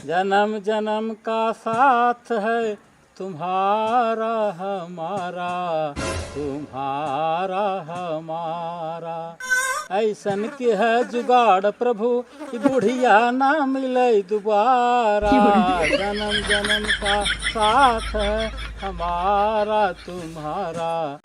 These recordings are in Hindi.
जन्म जन्म का साथ है तुम्हारा हमारा, तुम्हारा हमारा। ऐसन के है जुगाड़ प्रभु कि बुढ़िया ना मिले दोबारा। जन्म जन्म का साथ है हमारा तुम्हारा।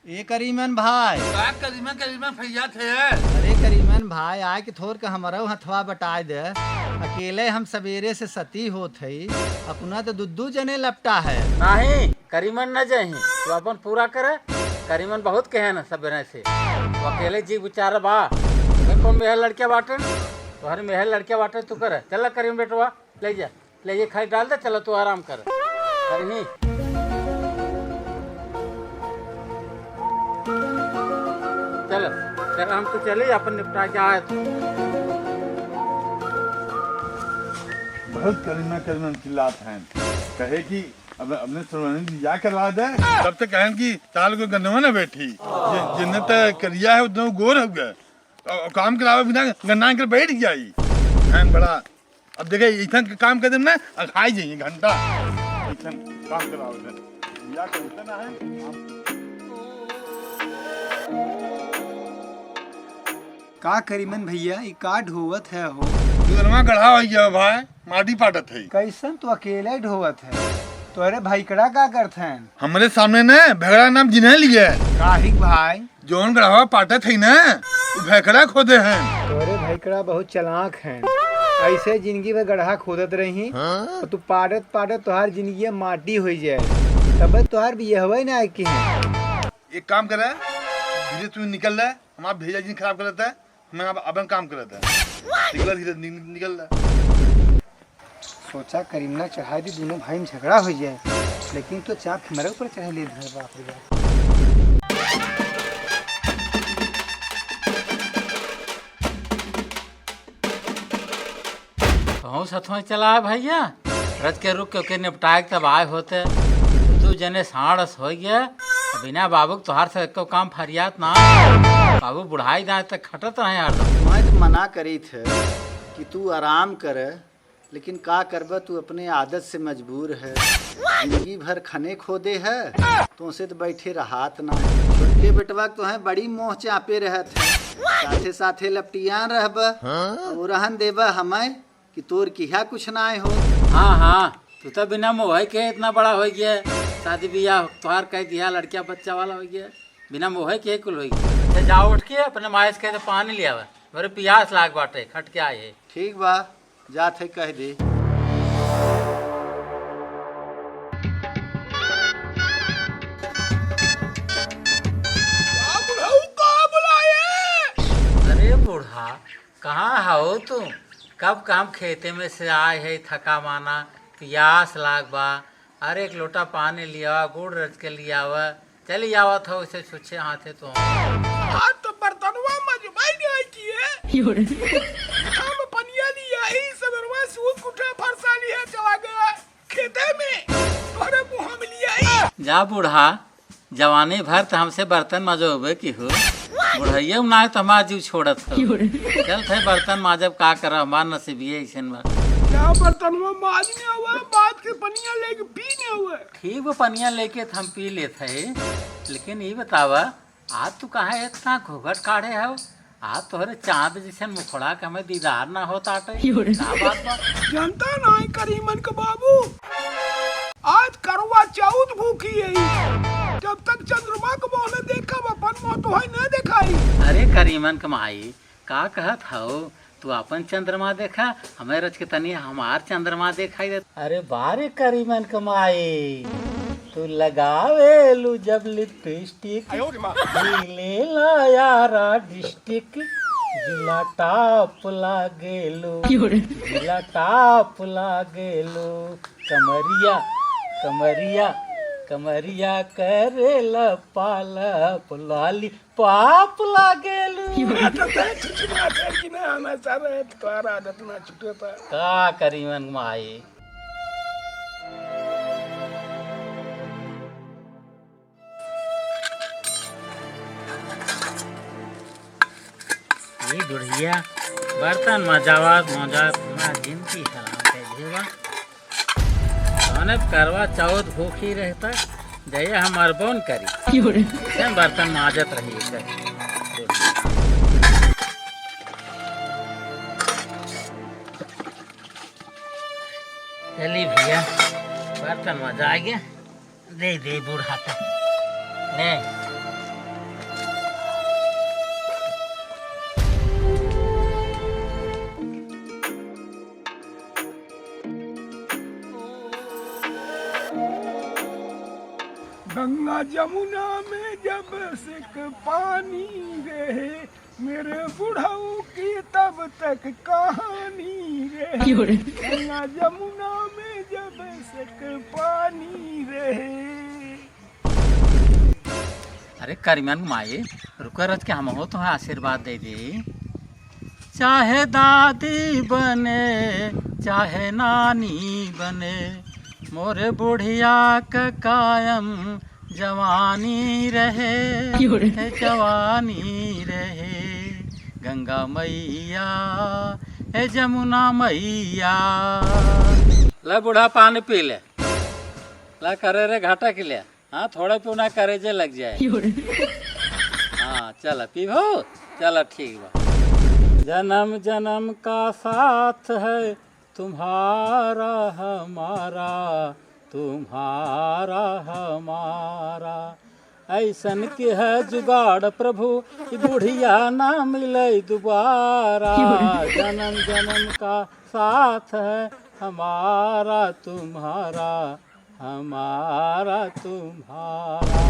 ए करीमन भाई, करीमन करीमन भैया थे। अरे करीमन भाई आए कि थोर के हमारा हथवा बटाए दे। अकेले हम सवेरे से सती होत हई, अपना तो दुद्दू जने लपटा है। नहीं करीमन न जही तो अपन पूरा करे। करीमन बहुत कहे न सबने से तो अकेले जी बेचारा बा। कौन मेहर लड़के बाटे तुम्हारे मेहर लड़के बाटे तू करे। चल करीम बेटवा ले जा, ले ये खाई डाल दे। चलो तू आराम कर करही। चल चल हम तो चले अपन निपटा के आए। बहुत करीना करीमन चिल्लात हैं, कहे कि अब अपने सुरवानी दिया करवा दे। तब तक कहन कि ताल को गन्नवा न बैठी जिन्ने तक करिया है उतना गोर हो गया और काम करावे बिना गन्ना कर बैठ गया ही हैं बड़ा। अब देखे इथन काम कर देना खाई जाइए घंटा इथन काम करावे दे दिया करते ना है। का करीमन भैया ई का ढोवत है हो? दुगनमा गढ़ा हो गया भाई, माटी पाटत है। कैसन तो अकेले ढोवत है? तोरे भाईकड़ा का करत हैं? हमारे सामने न भेगड़ा नाम जिन्हें लिए काहिक भाई जोन गढ़ावा पाटत है न भेकड़ा खोदे हैं। तोरे भाईकड़ा बहुत चालाक हैं। ऐसे जिंदगी में गड्ढा खोदत रही तो तू पाटत पाटत तोहार जिंदगी माटी हो जाए। तब तोहार भी यहवे ना कि एक काम करे धीरे तू निकल रहा है, हमारा भेजा जी खराब कर देता है। मैं अब अपन काम कर रहा है निकल धीरे निकल रहा। सोचा करीमना चढ़ा दी दोनों भाई में झगड़ा हो जाए, लेकिन तो चाप हमारे ऊपर चढ़ा ले धर। बाप रे बाप। कहूँ सथवा चला भैया रज के रुक के निपटाए तब आए होते। तू जने साड़स हो गया बिना बाबू तोहार से एको काम फरियात ना। बाबू बुढ़ाई दाए तक खटत रहे हरदम। मैं तो मना करी थे कि तू आराम कर, लेकिन का करब तू अपने आदत से मजबूर है। जिंदगी भर खने खोदे है तो से तो बैठे रहात ना। छोटके बेटवा तो है बड़ी मोह चापे रहत है, साथे साथे लपटियान रहब और रहन देब हमें कि तोर किया कुछ ना हो। हाँ हाँ तू तो बिना मोह के इतना बड़ा हो गया। शादी ब्याह तोहार कह दिया लड़किया बच्चा वाला हो गया बिना मोह के कुल हो गया। अच्छा जाओ उठ के अपने मायस के तो पानी लिया मेरे प्यास लाग बाटे खट के आए। ठीक बा जात है कह दे। अरे बूढ़ा कहाँ हो तू? कब काम खेते में से आए है थका माना प्यास लाग बा। अरे एक लोटा पानी लिया गुड़ रच के लिया हुआ चली आवत हो उसे छुच्छे हाथे तो। आज तो बर्तनवा मजबाई नहीं आई की है। हम पनिया लिया ही सबरवा सूद कुठे फरसा लिया चला गया खेते में और मुंह में लिया ही। जा बूढ़ा जवानी भर तो हमसे बर्तन मजोबे की हो। बुढ़ैया ना तो हमारा जीव छोड़त हो। चल थे बर्तन माजब का कर हमार नसीबिये ऐसन बा। क्या बर्तनवा माजने हुआ बात के पनिया लेके पीने हुआ। ठीक वो पनिया लेके हम पी लेते है, लेकिन ये बतावा आज तू कहा इतना घूघट काढ़े हो? आज तोहरे चाँद जैसे मुखड़ा के हमें दीदार ना होता जनता नहीं करीमन का बाबू आज करवा चौथ भूखी है। जब तक चंद्रमा को मोह न देखा अपन मोह तो है न दिखाई। अरे करीमन कमाई का कहत हो तू अपन चंद्रमा देखा हमें रच के तनी हमार चंद्रमा दिखाई दे। अरे बारे करीमन कमाई तू लगावे लू जब लिपस्टिक ले ला यारा डिस्टिक जिला टाप लागेलो जिला टाप लागेलो कमरिया कमरिया कमरिया करेला पालप लाली पाप लागेलू। तो तय छुछुना छे कि ना हमेशा रहे तोहरा आदत ना छूटे था। का करी मन माई। ये बुढ़िया बर्तन मजावत मजावत ना जिनकी हराम के जीवा अनेक करवा चौथ भूखी रहता जया हमार बोन करी सेम बर्तन माजत रही चली भैया बर्तन मजा आ गया दे दे बूढ़ा का ले गंगा जमुना में जब से पानी रहे मेरे बुढ़ाऊ की तब तक कहानी रहे। गंगा जमुना में जब से पानी रहे। अरे करीमन माई रुको रज के हम हो तो आशीर्वाद दे दी चाहे दादी बने चाहे नानी बने मोरे बुढ़िया का कायम जवानी रहे जवानी रहे गंगा मैया हे जमुना मैया ला बूढ़ा पानी पी ले ला करे रे घाटा के लिए हाँ थोड़ा पीना करे जे लग जाए हाँ चल पीबो चल ठीक बा जन्म जन्म का साथ है तुम्हारा हमारा तुम्हारा हमारा ऐसन के है जुगाड़ प्रभु कि बुढ़िया ना मिले दोबारा जन्म जन्म का साथ है हमारा तुम्हारा हमारा तुम्हारा